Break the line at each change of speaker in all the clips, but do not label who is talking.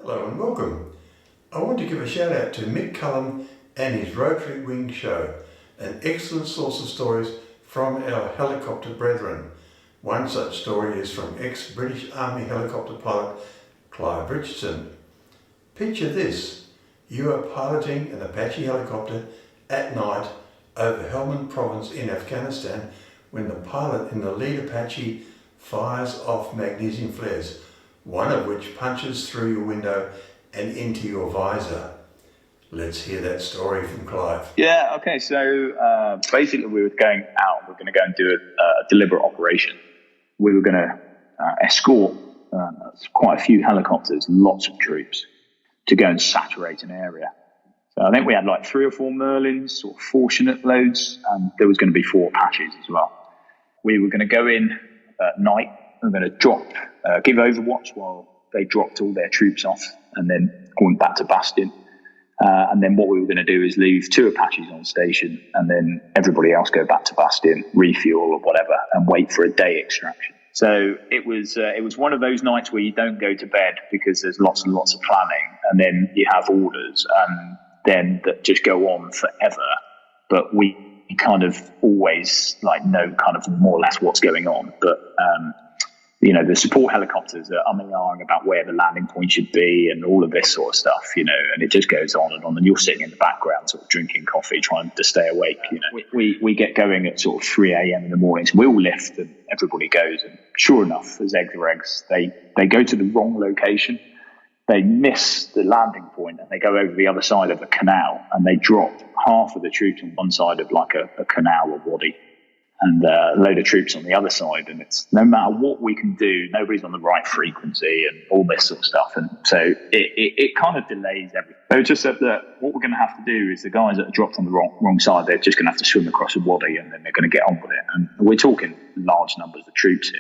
Hello and welcome. I want to give a shout out to Mick Cullen and his Rotary Wing Show, an excellent source of stories from our helicopter brethren. One such story is from ex-British Army helicopter pilot Clive Richardson. Picture this: you are piloting an Apache helicopter at night over Helmand province in Afghanistan when the pilot in the lead Apache fires off magnesium flares, one of which punches through your window and into your visor. Let's hear that story from Clive.
Yeah, okay, so basically we were going out, we were going to go and do a deliberate operation. We were going to escort quite a few helicopters, lots of troops, to go and saturate an area. So I think we had like 3 or 4 Merlins, sort of fortunate loads, and there was going to be 4 Apaches as well. We were going to go in at night, we were going to give overwatch while they dropped all their troops off, and then went back to Bastion. And then what we were going to do is leave 2 Apaches on station, and then everybody else go back to Bastion, refuel or whatever, and wait for a day extraction. So it was one of those nights where you don't go to bed because there's lots and lots of planning, and then you have orders, and then that just go on forever. But we kind of always know kind of more or less what's going on. But the support helicopters are umming and ahhing about where the landing point should be and all of this sort of stuff, and it just goes on, and you're sitting in the background sort of drinking coffee, trying to stay awake. We get going at sort of 3 a.m. in the morning, so we all lift and everybody goes, and sure enough, as eggs are eggs, they go to the wrong location. They miss the landing point and they go over the other side of a canal, and they drop half of the troops on one side of like a canal or wadi, and a load of troops on the other side. And it's no matter what we can do, nobody's on the right frequency and all this sort of stuff. And so it kind of delays everything. So just said that what we're going to have to do is the guys that are dropped on the wrong side, they're just going to have to swim across a wadi, and then they're going to get on with it. And we're talking large numbers of troops here.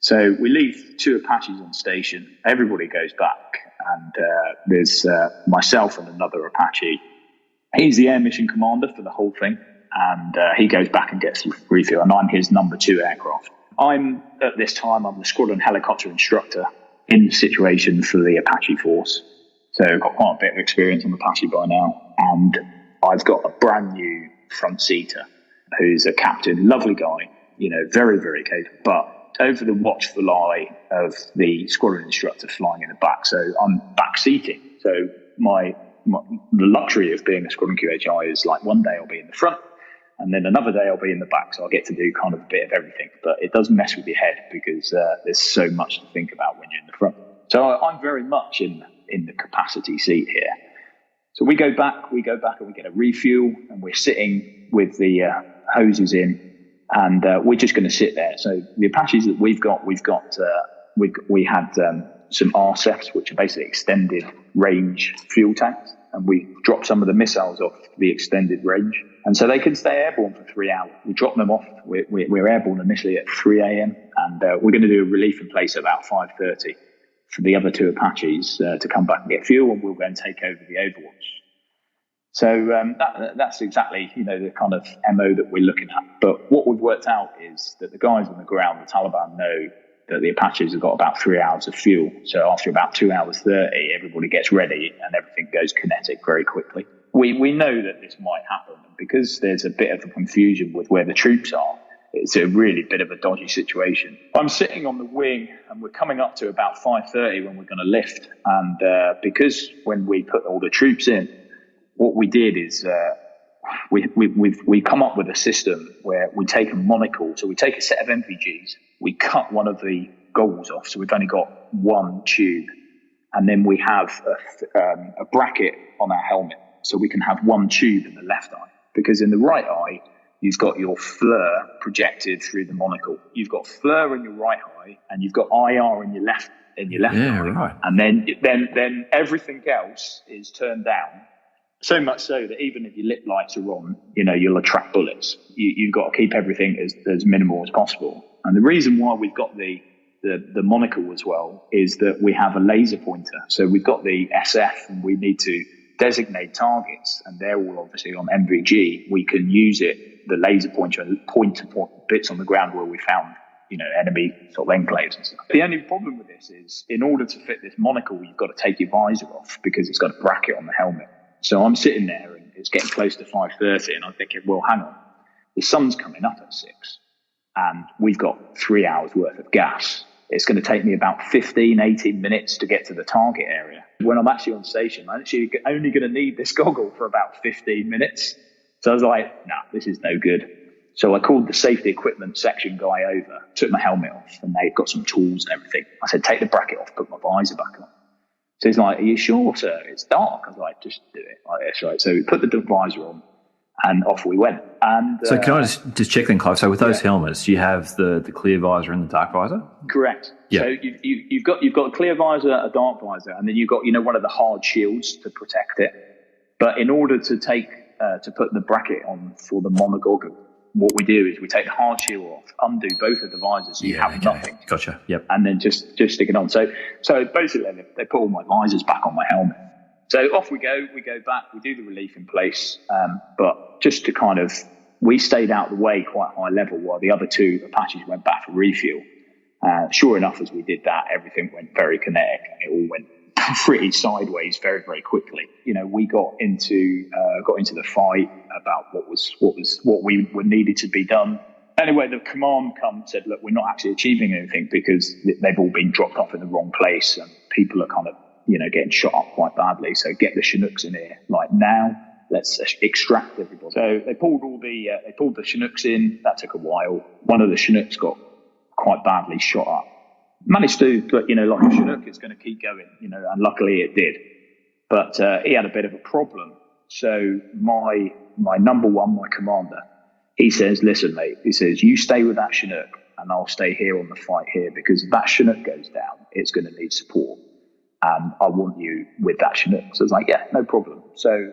So we leave 2 Apaches on station. Everybody goes back, and there's myself and another Apache. He's the air mission commander for the whole thing, and he goes back and gets refuel, and I'm his number 2 aircraft. I'm the squadron helicopter instructor in the situation for the Apache force. So I've got quite a bit of experience on Apache by now, and I've got a brand new front seater who's a captain, lovely guy, very, very capable, but over the watchful eye of the squadron instructor flying in the back. So I'm back seating. So the luxury of being a squadron QHI is like one day I'll be in the front, and then another day I'll be in the back. So I get to do kind of a bit of everything, but it does mess with your head because there's so much to think about when you're in the front. So I'm very much in the capacity seat here. So we go back and we get a refuel, and we're sitting with the hoses in, and we're just going to sit there. So the Apaches that we had some RSEFs, which are basically extended range fuel tanks, and we dropped some of the missiles off the extended range, and so they can stay airborne for 3 hours. We drop them off. We're airborne initially at 3 a.m. and we're going to do a relief in place at about 5:30 for the other 2 Apaches to come back and get fuel, and we'll go and take over the overwatch. So that's exactly the kind of MO that we're looking at. But what we've worked out is that the guys on the ground, the Taliban, know that the Apaches have got about 3 hours of fuel. So after about 2 hours 30, everybody gets ready and everything goes kinetic very quickly. We know that this might happen, because there's a bit of a confusion with where the troops are. It's a really bit of a dodgy situation. I'm sitting on the wing, and we're coming up to about 5:30 when we're going to lift. And because when we put all the troops in, what we did is we've come up with a system where we take a monocle. So we take a set of MPGs, we cut one of the goggles off, so we've only got one tube, and then we have a bracket on our helmet, so we can have one tube in the left eye, because in the right eye you've got your FLIR projected through the monocle. You've got FLIR in your right eye, and you've got IR in your left eye,
right.
And then everything else is turned down. So much so that even if your lip lights are on, you'll attract bullets. You've got to keep everything as minimal as possible. And the reason why we've got the monocle as well is that we have a laser pointer. So we've got the SF, and we need to designate targets, and they're all obviously on MVG. We can use the laser pointer, and point to point bits on the ground where we found enemy sort of enclaves and stuff. The only problem with this is, in order to fit this monocle, you've got to take your visor off because it's got a bracket on the helmet. So I'm sitting there and it's getting close to 5:30 and I'm thinking, well, hang on, the sun's coming up at 6 and we've got 3 hours worth of gas. It's going to take me about 15, 18 minutes to get to the target area. When I'm actually on station, I'm actually only going to need this goggle for about 15 minutes. So I was like, nah, this is no good. So I called the safety equipment section guy over, took my helmet off, and they've got some tools and everything. I said, take the bracket off, put my visor back on. So he's like, are you sure, sir? It's dark. I was like, just do it like this, right? So we put the visor on, and off we went. And
so can I just check then, Clive? So with those helmets, you have the clear visor and the dark visor?
Correct. Yeah. So you've got a clear visor, a dark visor, and then you've got one of the hard shields to protect it. But in order to put the bracket on for the monogoggle, what we do is we take the hard shield off, undo both of the visors, so you have nothing.
Gotcha. Yep.
And then just stick it on. So basically, they put all my visors back on my helmet. So off we go back, we do the relief in place. But just to we stayed out of the way quite high level while the other two Apaches went back for refuel. Sure enough, as we did that, everything went very kinetic. It all went pretty sideways very, very quickly. We got into the fight about what we were needed to be done. Anyway, the command said, look, we're not actually achieving anything because they've all been dropped off in the wrong place and people are getting shot up quite badly. So get the Chinooks in here, like now. Let's extract everybody. So they pulled the Chinooks in. That took a while. One of the Chinooks got quite badly shot up. Managed to, but like a Chinook, it's going to keep going, and luckily it did. But he had a bit of a problem. So my number one, my commander, he says, listen, mate, he says, you stay with that Chinook and I'll stay here on the fight here because if that Chinook goes down, it's going to need support. And I want you with that Chinook. So I was like, yeah, no problem. So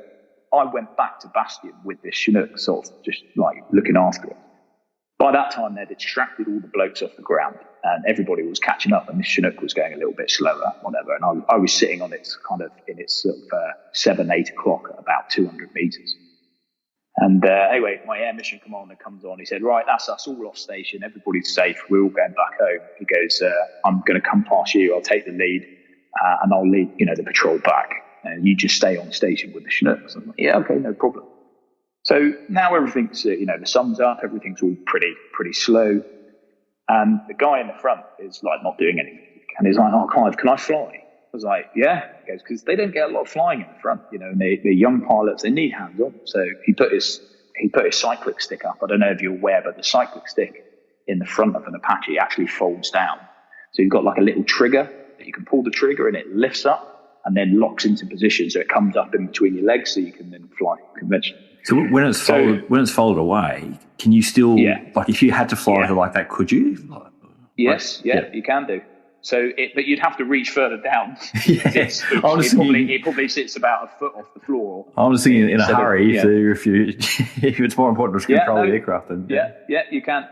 I went back to Bastion with this Chinook, sort of just like looking after it. By that time, they'd extracted all the blokes off the ground and everybody was catching up and this Chinook was going a little bit slower, whatever. And I was sitting on its in its sort of 7, 8 o'clock at about 200 meters. And anyway, my air mission commander comes on. He said, right, that's us all off station. Everybody's safe. We're all going back home. He goes, I'm going to come past you. I'll take the lead and I'll lead, the patrol back. And you just stay on station with the Chinooks. I'm like, yeah, okay, no problem. So now everything's, the sun's up, everything's all pretty slow. And the guy in the front is like not doing anything. And he's like, oh, Clive, can I fly? I was like, yeah. He goes, because they don't get a lot of flying in the front, and they're young pilots, they need hands on. So he put his cyclic stick up. I don't know if you're aware, but the cyclic stick in the front of an Apache actually folds down. So you've got like a little trigger that you can pull the trigger and it lifts up and then locks into position. So it comes up in between your legs so you can then fly conventionally.
So when it's folded away, can you still, like if you had to fly it like that, could you?
Yes, you can do. So, but you'd have to reach further down. It probably sits about a foot off the floor.
I'm just thinking in a hurry. If it's more important to control the aircraft, then
you can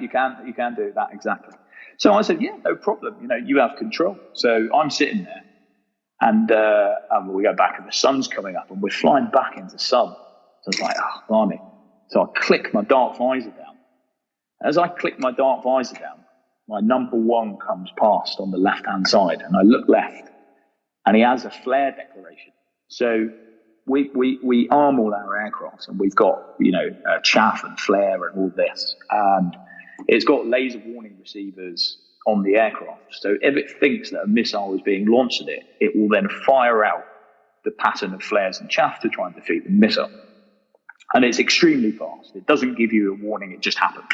do that exactly. So I said, yeah, no problem. You have control. So I'm sitting there, and we go back, and the sun's coming up, and we're flying back into sun. So I was like, oh, blimey. So I click my dark visor down. As I click my dark visor down, my number one comes past on the left-hand side, and I look left, and he has a flare declaration. So we arm all our aircraft, and we've got, chaff and flare and all this, and it's got laser warning receivers on the aircraft. So if it thinks that a missile is being launched at it, it will then fire out the pattern of flares and chaff to try and defeat the missile. And it's extremely fast. It doesn't give you a warning, it just happens.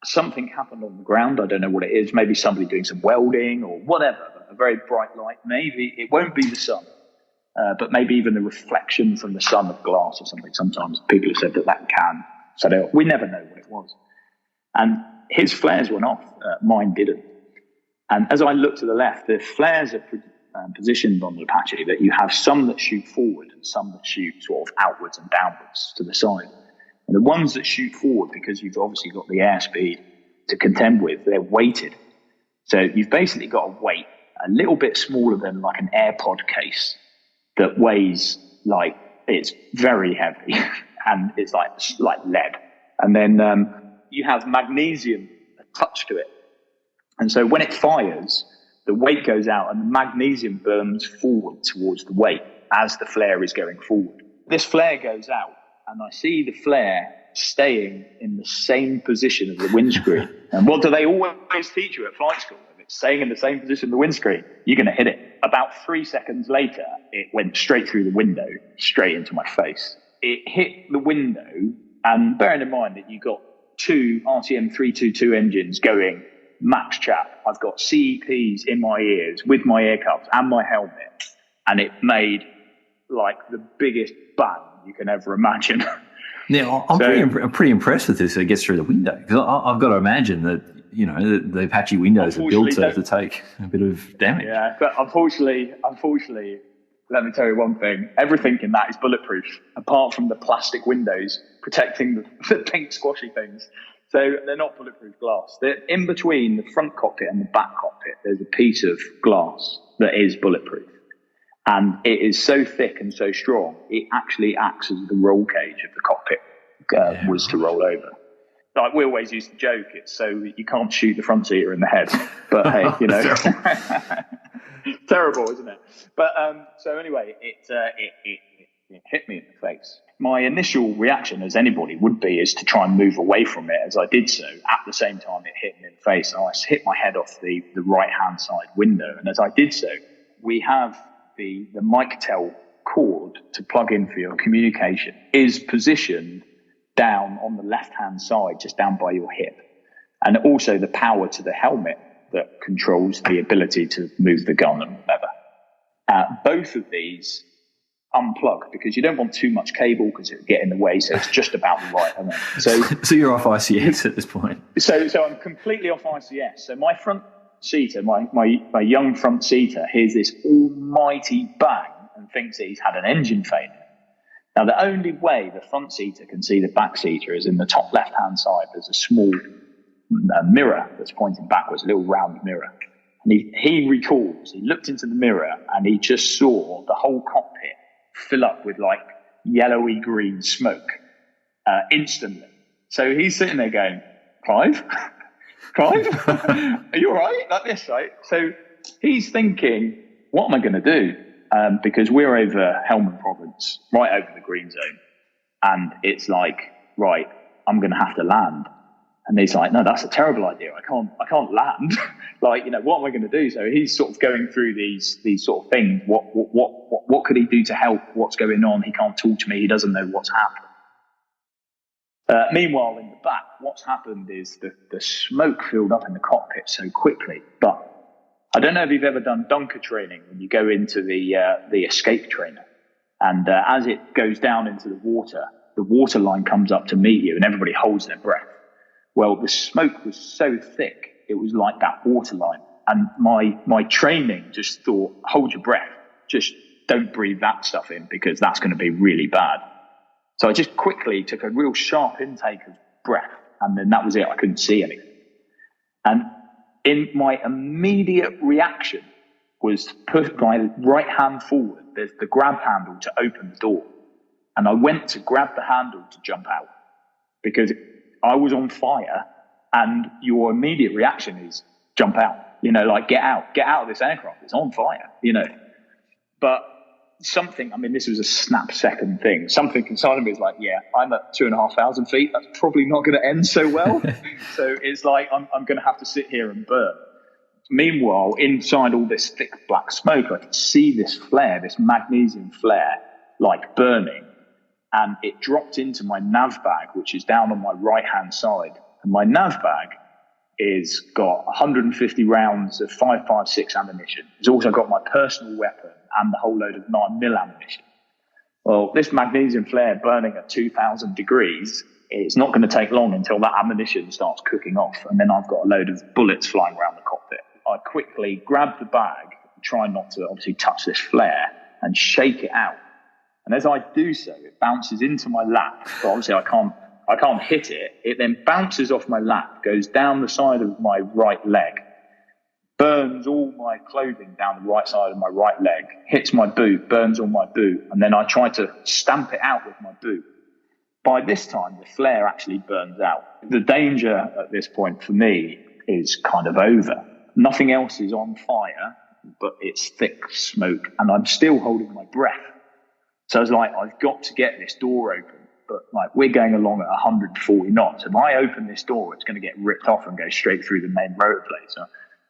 Something happened on the ground. I don't know what it is. Maybe somebody doing some welding or whatever. A very bright light. Maybe it won't be the sun, but maybe even the reflection from the sun of glass or something. Sometimes people have said that can. So we never know what it was. And his flares went off. Mine didn't. And as I look to the left, the flares are positioned on the Apache that you have some that shoot forward and some that shoot sort of outwards and downwards to the side. And the ones that shoot forward, because you've obviously got the airspeed to contend with, they're weighted. So you've basically got a weight a little bit smaller than like an AirPod case that weighs like, it's very heavy and it's like lead. And then you have magnesium attached to it. And so when it fires, the weight goes out and the magnesium burns forward towards the weight as the flare is going forward. This flare goes out, and I see the flare staying in the same position as the windscreen. And what do they always teach you at flight school? If it's staying in the same position as the windscreen, you're going to hit it. About 3 seconds later, it went straight through the window, straight into my face. It hit the window, and bearing in mind that you've got 2 RTM 322 engines going max chap. I've got CEPs in my ears with my ear cuffs and my helmet, and it made like the biggest bang you can ever imagine.
Now, I'm pretty impressed with this. It gets through the window, because I've got to imagine that, you know, the Apache windows are built to take a bit of damage.
Yeah, but unfortunately, let me tell you one thing. Everything in that is bulletproof, apart from the plastic windows protecting the pink squashy things. So they're not bulletproof glass. They're in between the front cockpit and the back cockpit. There's a piece of glass that is bulletproof. And it is so thick and so strong, it actually acts as the roll cage if the cockpit was to roll over. Like we always used to joke, it's so you can't shoot the front seater in the head. But hey, you know, terrible, isn't it? But so anyway, it hit me in the face. My initial reaction, as anybody would be, is to try and move away from it. As I did so, at the same time it hit me in the face, I hit my head off the right-hand side window. And as I did so, we have the Mic-Tel cord to plug in for your communication is positioned down on the left-hand side, just down by your hip. And also the power to the helmet that controls the ability to move the gun and whatever. Both of these unplug, because you don't want too much cable because it will get in the way, so it's just about the right amount.
So you're off ICS at this point.
So I'm completely off ICS. So my front seater, my young front seater, hears this almighty bang and thinks that he's had an engine failure. Now, the only way the front seater can see the back seater is in the top left-hand side. There's a small mirror that's pointing backwards, a little round mirror. And he recalls, he looked into the mirror and he just saw the whole cockpit fill up with like yellowy green smoke instantly. So he's sitting there going, Clive, are you all right? Like this, right? So he's thinking, what am I going to do? Because we're over Helmand Province, right over the green zone. And it's like, right, I'm going to have to land. And he's like, no, that's a terrible idea. I can't land. Like, you know, what am I going to do? So he's sort of going through these sort of things. What could he do to help? What's going on? He can't talk to me. He doesn't know what's happened. Meanwhile, in the back, what's happened is the smoke filled up in the cockpit so quickly. But I don't know if you've ever done Dunker training when you go into the escape trainer. And as it goes down into the water line comes up to meet you and everybody holds their breath. Well, the smoke was so thick, it was like that water line. And my training just thought, hold your breath. Just don't breathe that stuff in because that's going to be really bad. So I just quickly took a real sharp intake of breath. And then that was it. I couldn't see anything. And in my immediate reaction was to put my right hand forward. There's the grab handle to open the door. And I went to grab the handle to jump out because I was on fire, and your immediate reaction is jump out, you know, like get out of this aircraft. It's on fire, you know. But something, I mean, this was a snap second thing. Something inside of me is like, yeah, I'm at 2,500 feet. That's probably not going to end so well. So it's like, I'm going to have to sit here and burn. Meanwhile, inside all this thick black smoke, I could see this flare, this magnesium flare, like burning. And it dropped into my nav bag, which is down on my right-hand side. And my nav bag is got 150 rounds of 5.56 ammunition. It's also got my personal weapon and the whole load of 9mm ammunition. Well, this magnesium flare burning at 2,000 degrees, it's not going to take long until that ammunition starts cooking off. And then I've got a load of bullets flying around the cockpit. I quickly grab the bag, try not to obviously touch this flare, and shake it out. And as I do so, it bounces into my lap. But obviously I can't hit it. It then bounces off my lap, goes down the side of my right leg, burns all my clothing down the right side of my right leg, hits my boot, burns all my boot, and then I try to stamp it out with my boot. By this time, the flare actually burns out. The danger at this point for me is kind of over. Nothing else is on fire, but it's thick smoke, and I'm still holding my breath. So I was like, I've got to get this door open. But like, we're going along at 140 knots. If I open this door, it's going to get ripped off and go straight through the main rotor blade. So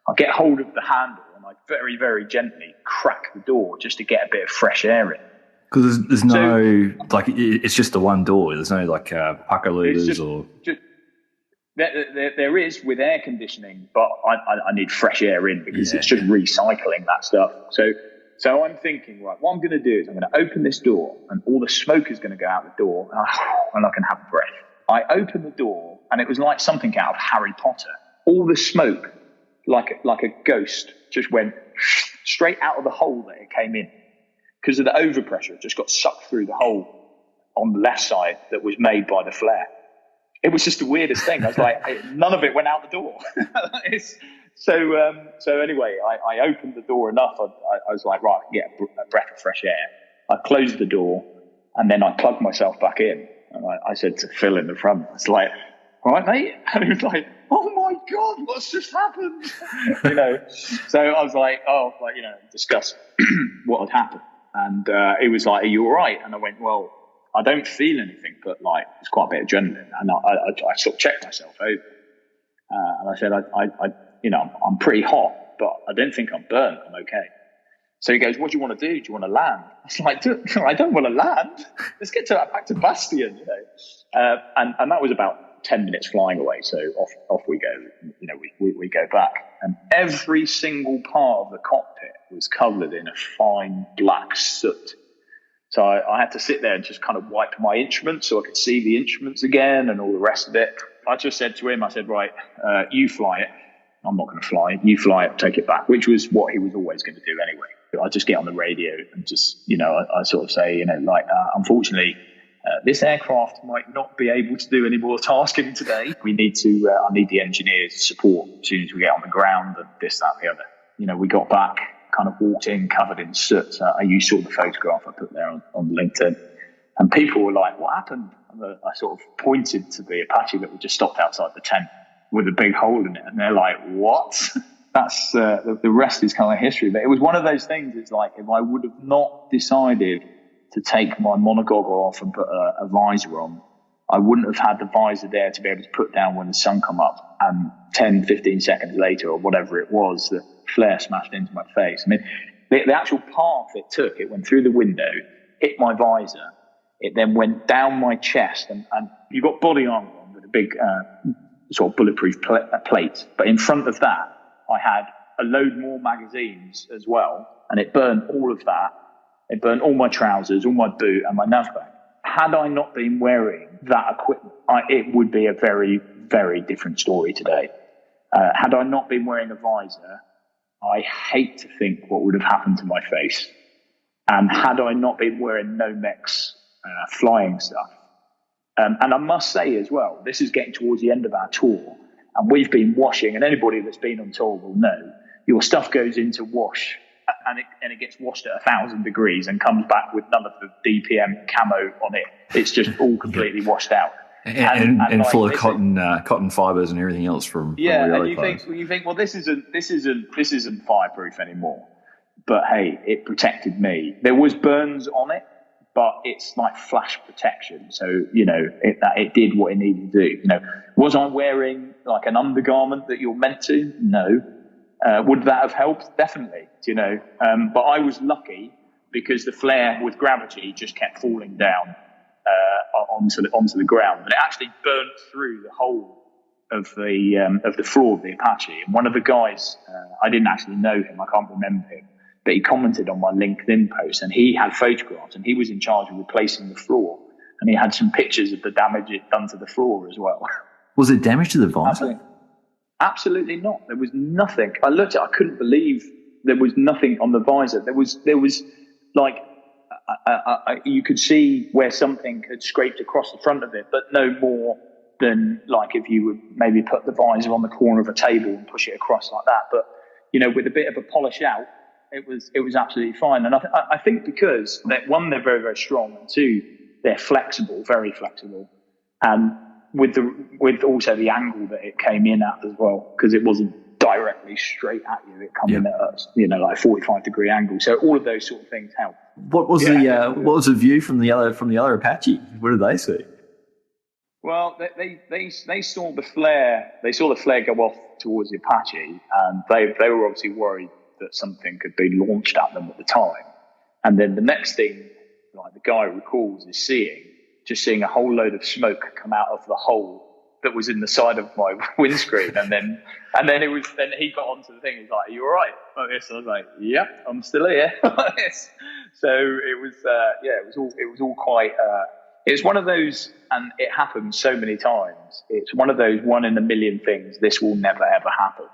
I get hold of the handle and I very, very gently crack the door just to get a bit of fresh air in.
Because there's no, like, it's just the one door. There's no, like, pucker levers or...
There is with air conditioning, but I need fresh air in because it's just recycling that stuff. So I'm thinking, right, what I'm going to do is I'm going to open this door and all the smoke is going to go out the door and I can have a breath. I opened the door and it was like something out of Harry Potter. All the smoke, like a ghost, just went straight out of the hole that it came in. Because of the overpressure, it just got sucked through the hole on the left side that was made by the flare. It was just the weirdest thing. I was like, none of it went out the door. So anyway, I opened the door enough. I was like, right, I can get a breath of fresh air. I closed the door and then I plugged myself back in. And I said to Phil in the front, I was like, all right, mate. And he was like, oh my God, what's just happened? So I was like, discuss what had happened. And he was like, are you all right? And I went, well, I don't feel anything, but like, it's quite a bit of adrenaline. And I sort of checked myself over. And I said, I'm pretty hot, but I don't think I'm burnt. I'm okay. So he goes, what do you want to do? Do you want to land? I was like, I don't want to land. Let's get back to Bastion, And that was about 10 minutes flying away. So off we go. We go back. And every single part of the cockpit was covered in a fine black soot. So I had to sit there and just kind of wipe my instruments so I could see the instruments again and all the rest of it. I just said to him, I said, right, you fly it. I'm not going to fly it. You fly it, take it back, which was what he was always going to do anyway. I just get on the radio and just, I sort of say, unfortunately, this aircraft might not be able to do any more tasking today. I need the engineers' support as soon as we get on the ground and this, that, and the other. We got back, kind of walked in covered in soot. You saw the photograph I put there on LinkedIn. And people were like, what happened? And I sort of pointed to the Apache that was just stopped outside the tent with a big hole in it. And they're like, what? That's the rest is kind of history. But it was one of those things. It's like, if I would have not decided to take my monogoggle off and put a visor on, I wouldn't have had the visor there to be able to put down when the sun come up. And 10, 15 seconds later, or whatever it was, the flare smashed into my face. I mean, the actual path it took, it went through the window, hit my visor. It then went down my chest, and you've got body armor on with a big sort of bulletproof plate. But in front of that, I had a load more magazines as well, and it burned all of that. It burned all my trousers, all my boot, and my nav bag. Had I not been wearing that equipment, it would be a very, very different story today. Had I not been wearing a visor, I hate to think what would have happened to my face. And had I not been wearing Nomex flying stuff. And I must say as well, this is getting towards the end of our tour, and we've been washing, and anybody that's been on tour will know, your stuff goes into wash, and it gets washed at 1,000 degrees and comes back with none of the DPM camo on it. It's just all completely washed out.
And like, full of cotton fibers and everything else from
and you think, well, this isn't fireproof anymore. But hey, it protected me. There was burns on it, but it's like flash protection. So, it did what it needed to do. Was I wearing like an undergarment that you're meant to? No. Would that have helped? Definitely, but I was lucky because the flare with gravity just kept falling down onto the ground. But it actually burned through the whole of the floor of the Apache. And one of the guys, I didn't actually know him. I can't remember him. But he commented on my LinkedIn post, and he had photographs, and he was in charge of replacing the floor, and he had some pictures of the damage it done to the floor as well.
Was it damage to the visor?
Absolutely not. There was nothing. I looked at it, I couldn't believe there was nothing on the visor. There was like, you could see where something had scraped across the front of it, but no more than like if you would maybe put the visor on the corner of a table and push it across like that. But, with a bit of a polish out, it was absolutely fine. And I think because one, they're very, very strong, and two, they're flexible, very flexible. And with also the angle that it came in at as well, because it wasn't directly straight at you. It comes in at a, like 45-degree angle. So all of those sort of things help.
What was the view from the other Apache? What did they see?
Well, they saw the flare. They saw the flare go off towards the Apache, and they were obviously worried that something could be launched at them at the time. And then the next thing, like the guy recalls, is seeing a whole load of smoke come out of the hole that was in the side of my windscreen. And then he got onto the thing. He's like, "Are you all right?" Like this. I was like, "Yep, I'm still here." So it was all quite. It was one of those, and it happened so many times. It's one of those 1 in a million things. This will never ever happen,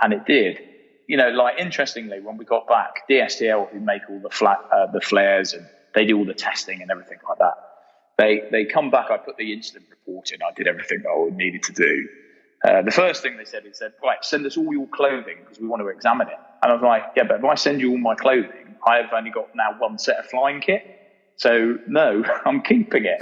and it did. Like interestingly, when we got back, DSTL, who make all the flares, and they do all the testing and everything like that. They come back. I put the incident report in. I did everything that I needed to do. The first thing they said, right, send us all your clothing because we want to examine it. And I was like, yeah, but if I send you all my clothing, I have only got now one set of flying kit. So no, I'm keeping it.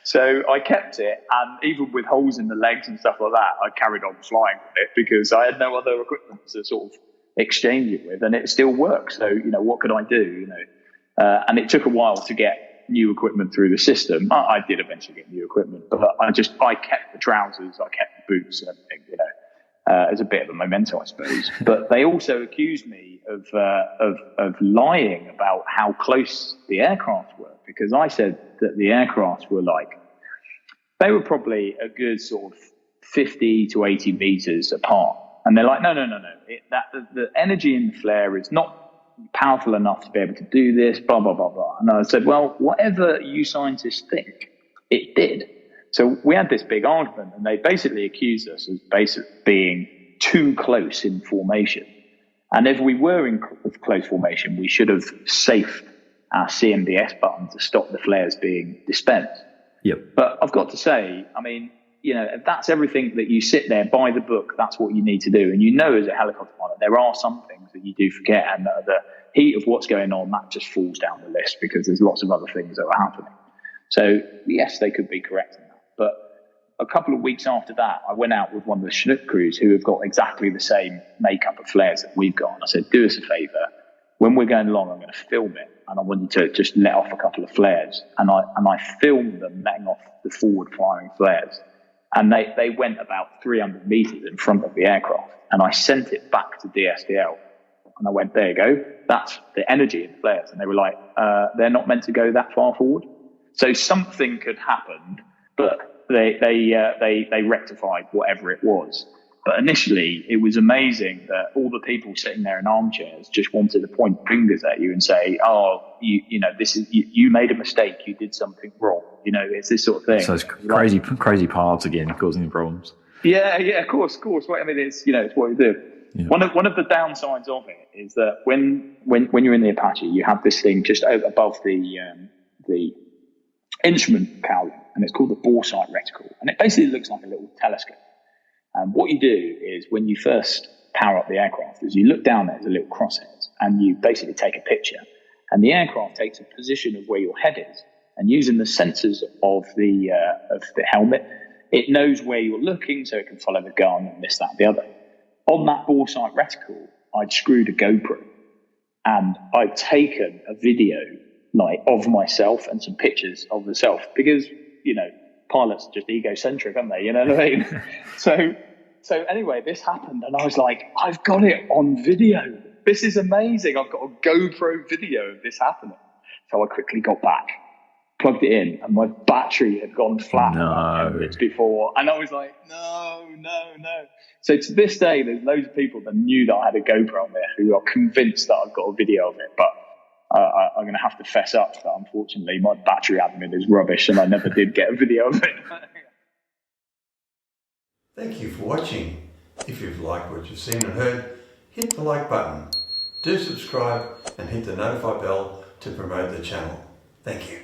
So I kept it, and even with holes in the legs and stuff like that, I carried on flying with it because I had no other equipment to sort of exchange it with, and it still works. So what could I do? And it took a while to get new equipment through the system. I did eventually get new equipment, but I kept the trousers, I kept the boots and everything, as a bit of a memento, I suppose. But they also accused me of lying about how close the aircraft were, because I said that the aircraft were they were probably a good sort of 50 to 80 meters apart. And they're like, no. The energy in the flare is not powerful enough to be able to do this, blah, blah, blah, blah. And I said, well, whatever you scientists think, it did. So we had this big argument, and they basically accused us of being too close in formation. And if we were in close formation, we should have safed our CMDS button to stop the flares being dispensed.
Yep.
But I've got to say, I mean, if that's everything that you sit there by the book, that's what you need to do. And as a helicopter pilot, there are some things that you do forget, and the heat of what's going on, that just falls down the list because there's lots of other things that are happening. So yes, they could be correct in that. But a couple of weeks after that, I went out with one of the Chinook crews who have got exactly the same makeup of flares that we've got. And I said, do us a favor. When we're going along, I'm going to film it, and I want you to just let off a couple of flares. And I filmed them letting off the forward firing flares. And they went about 300 meters in front of the aircraft. And I sent it back to DSTL. And I went, there you go. That's the energy in the flares. And they were like, they're not meant to go that far forward. So something could happen, but they rectified whatever it was. But initially, it was amazing that all the people sitting there in armchairs just wanted to point fingers at you and say, "Oh, you made a mistake. You did something wrong." It's this sort of thing.
So it's crazy pilots again causing the problems.
Yeah, of course. Well, I mean, it's what you do. Yeah. One of the downsides of it is that when you're in the Apache, you have this thing just above the instrument cowling, and it's called the boresight reticle, and it basically looks like a little telescope. And what you do is when you first power up the aircraft is you look down there as a little crosshead, and you basically take a picture, and the aircraft takes a position of where your head is, and using the sensors of the helmet, it knows where you're looking, so it can follow the gun and this, that, and the other. On that boresight reticle, I'd screwed a GoPro, and I'd taken a video of myself and some pictures of myself, because pilots are just egocentric, aren't they? You know what I mean? So anyway, this happened, and I was like, I've got it on video. This is amazing. I've got a GoPro video of this happening. So I quickly got back, plugged it in, and my battery had gone flat 10 minutes before. And I was like, no. So to this day, there's loads of people that knew that I had a GoPro on there who are convinced that I've got a video of it. But I'm going to have to fess up that, unfortunately, my battery admin is rubbish and I never did get a video of it.
Thank you for watching. If you've liked what you've seen and heard, hit the like button. Do subscribe and hit the notify bell to promote the channel. Thank you.